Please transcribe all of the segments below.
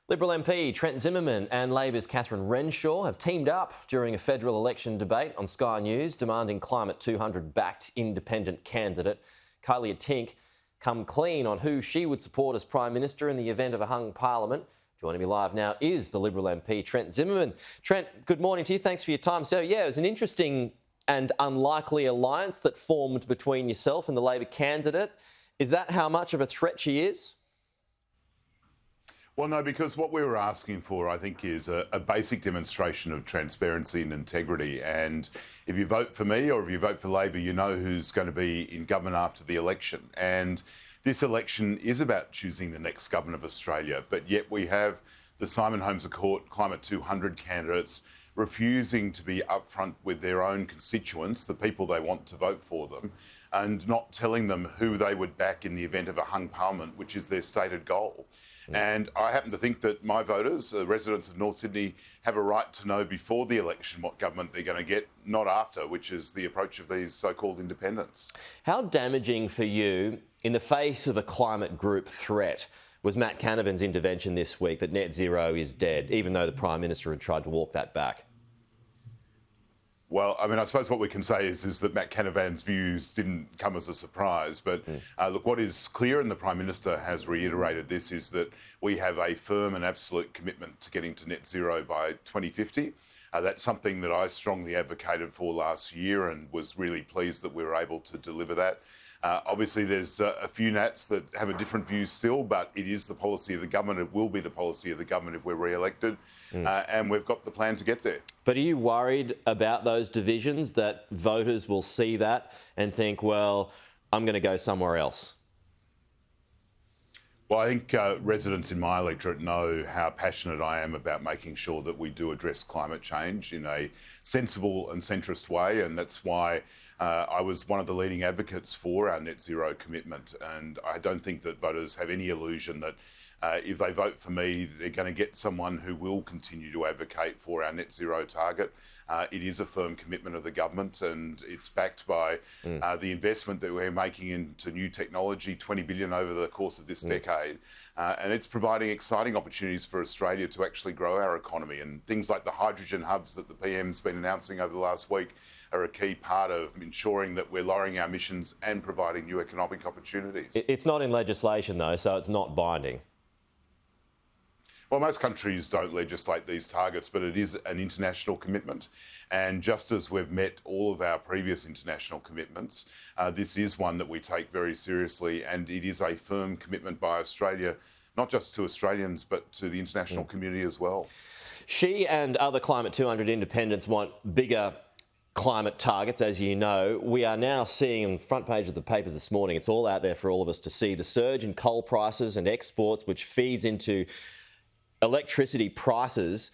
Liberal MP Trent Zimmerman and Labor's Catherine Renshaw have teamed up during a federal election debate on Sky News, demanding Climate 200-backed independent candidate Kylie Tink come clean on who she would support as Prime Minister in the event of a hung parliament. Joining me live now is the Liberal MP Trent Zimmerman. Trent, good morning to you. Thanks for your time. So, yeah, it was an interesting and unlikely alliance that formed between yourself and the Labor candidate. Is that how much of a threat she is? Well, no, because what we were asking for, I think, is a basic demonstration of transparency and integrity. And if you vote for me or if you vote for Labor, you know who's going to be in government after the election. And this election is about choosing the next government of Australia. But yet we have the Simon Holmes Climate 200 candidates refusing to be upfront with their own constituents, the people they want to vote for them, and not telling them who they would back in the event of a hung parliament, which is their stated goal. And I happen to think that my voters, the residents of North Sydney, have a right to know before the election what government they're going to get, not after, which is the approach of these so-called independents. How damaging for you, in the face of a climate group threat, was Matt Canavan's intervention this week that net zero is dead, even though the Prime Minister had tried to walk that back? Well, I mean, I suppose what we can say is that Matt Canavan's views didn't come as a surprise. But look, what is clear, and the Prime Minister has reiterated this, is that we have a firm and absolute commitment to getting to net zero by 2050. That's something that I strongly advocated for last year and was really pleased that we were able to deliver that. Obviously, there's a few Nats that have a different view still, but it is the policy of the government. It will be the policy of the government if we're re-elected, and we've got the plan to get there. But are you worried about those divisions, that voters will see that and think, well, I'm going to go somewhere else? Well, I think residents in my electorate know how passionate I am about making sure that we do address climate change in a sensible and centrist way, and that's why I was one of the leading advocates for our net zero commitment. And I don't think that voters have any illusion that if they vote for me, they're going to get someone who will continue to advocate for our net zero target. It is a firm commitment of the government, and it's backed by the investment that we're making into new technology, 20 billion over the course of this decade. And it's providing exciting opportunities for Australia to actually grow our economy. And things like the hydrogen hubs that the PM's been announcing over the last week are a key part of ensuring that we're lowering our emissions and providing new economic opportunities. It's not in legislation, though, so it's not binding. Well, most countries don't legislate these targets, but it is an international commitment. And just as we've met all of our previous international commitments, this is one that we take very seriously, and it is a firm commitment by Australia, not just to Australians, but to the international community as well. She and other Climate 200 independents want bigger climate targets, as you know. We are now seeing on the front page of the paper this morning, it's all out there for all of us to see, the surge in coal prices and exports, which feeds into electricity prices.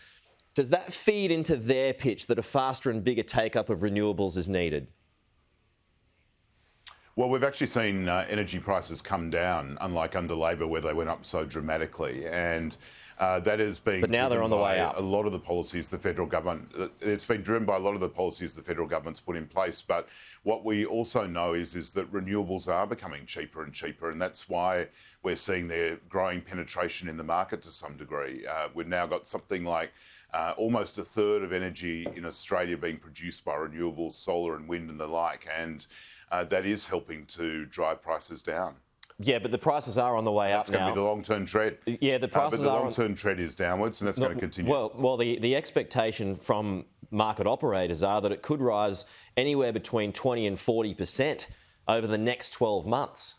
Does that feed into their pitch that a faster and bigger take-up of renewables is needed? Well, we've actually seen energy prices come down, unlike under Labor where they went up so dramatically. And that is being but now they're on the way up. A lot of the policies the federal government, it's been driven by a lot of the policies the federal government's put in place. But what we also know is that renewables are becoming cheaper and cheaper, and that's why we're seeing their growing penetration in the market to some degree. We've now got something like almost a third of energy in Australia being produced by renewables, solar and wind and the like, and that is helping to drive prices down. Yeah, but the prices are on the way up now. That's going to be the long-term trend. Yeah, the prices but the long-term trend is downwards, and that's going to continue. Well, the expectation from market operators are that it could rise anywhere between 20 and 40% over the next 12 months.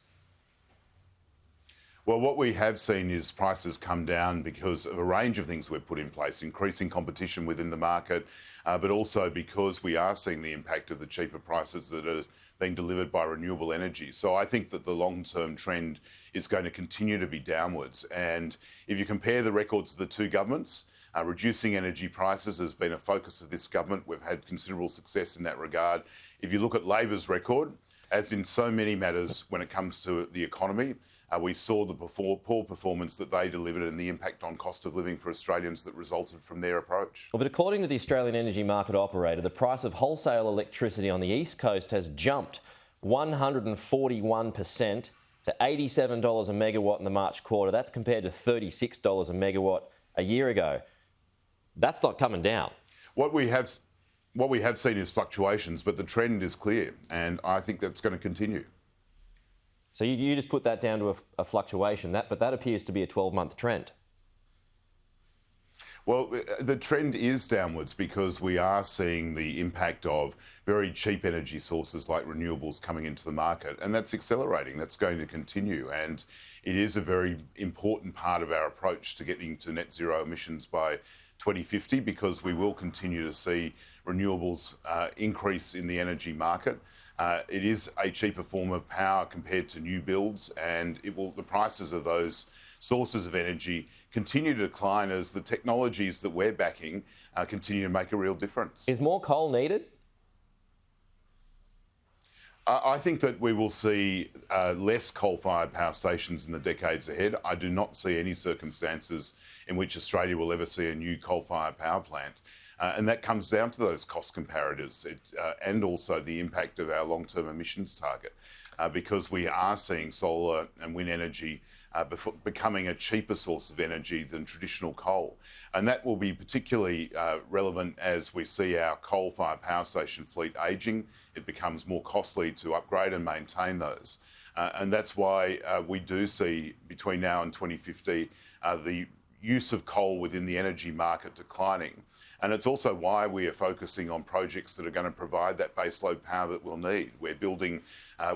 Well, what we have seen is prices come down because of a range of things we've put in place, increasing competition within the market, but also because we are seeing the impact of the cheaper prices that are being delivered by renewable energy. So I think that the long-term trend is going to continue to be downwards. And if you compare the records of the two governments, reducing energy prices has been a focus of this government. We've had considerable success in that regard. If you look at Labor's record, as in so many matters when it comes to the economy, we saw the poor performance that they delivered and the impact on cost of living for Australians that resulted from their approach. Well, but according to the Australian Energy Market Operator, the price of wholesale electricity on the East Coast has jumped 141% to $87 a megawatt in the March quarter. That's compared to $36 a megawatt a year ago. That's not coming down. What we have seen is fluctuations, but the trend is clear, and I think that's going to continue. So you just put that down to a fluctuation, but that appears to be a 12-month trend. Well, the trend is downwards because we are seeing the impact of very cheap energy sources like renewables coming into the market, and that's accelerating. That's going to continue, and it is a very important part of our approach to getting to net zero emissions by 2050, because we will continue to see renewables increase in the energy market. It is a cheaper form of power compared to new builds, and the prices of those sources of energy continue to decline as the technologies that we're backing continue to make a real difference. Is more coal needed? I think that we will see less coal-fired power stations in the decades ahead. I do not see any circumstances in which Australia will ever see a new coal-fired power plant. And that comes down to those cost comparators and also the impact of our long-term emissions target, because we are seeing solar and wind energy becoming a cheaper source of energy than traditional coal. And that will be particularly relevant as we see our coal-fired power station fleet ageing. It becomes more costly to upgrade and maintain those. And that's why we do see between now and 2050 the use of coal within the energy market declining. And it's also why we are focusing on projects that are going to provide that baseload power that we'll need. We're building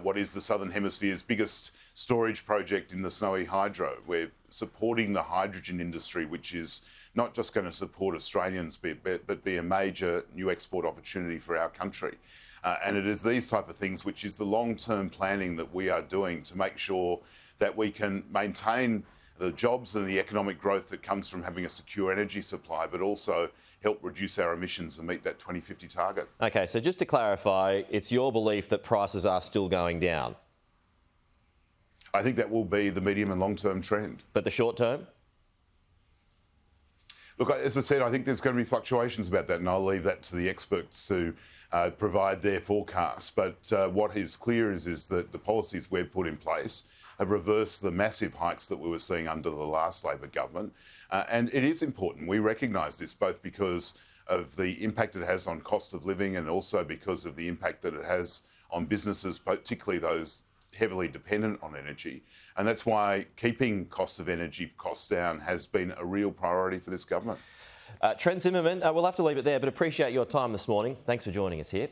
what is the Southern Hemisphere's biggest storage project in the Snowy Hydro. We're supporting the hydrogen industry, which is not just going to support Australians, but be a major new export opportunity for our country. And it is these type of things, which is the long-term planning that we are doing to make sure that we can maintain the jobs and the economic growth that comes from having a secure energy supply, but also help reduce our emissions and meet that 2050 target. Okay, so just to clarify, it's your belief that prices are still going down? I think that will be the medium and long-term trend. But the short term? Look, as I said, I think there's going to be fluctuations about that, and I'll leave that to the experts to provide their forecasts. But what is clear is that the policies we've put in place have reversed the massive hikes that we were seeing under the last Labor government. And it is important. We recognise this both because of the impact it has on cost of living and also because of the impact that it has on businesses, particularly those heavily dependent on energy. And that's why keeping cost of energy costs down has been a real priority for this government. Trent Zimmerman, we'll have to leave it there, but appreciate your time this morning. Thanks for joining us here.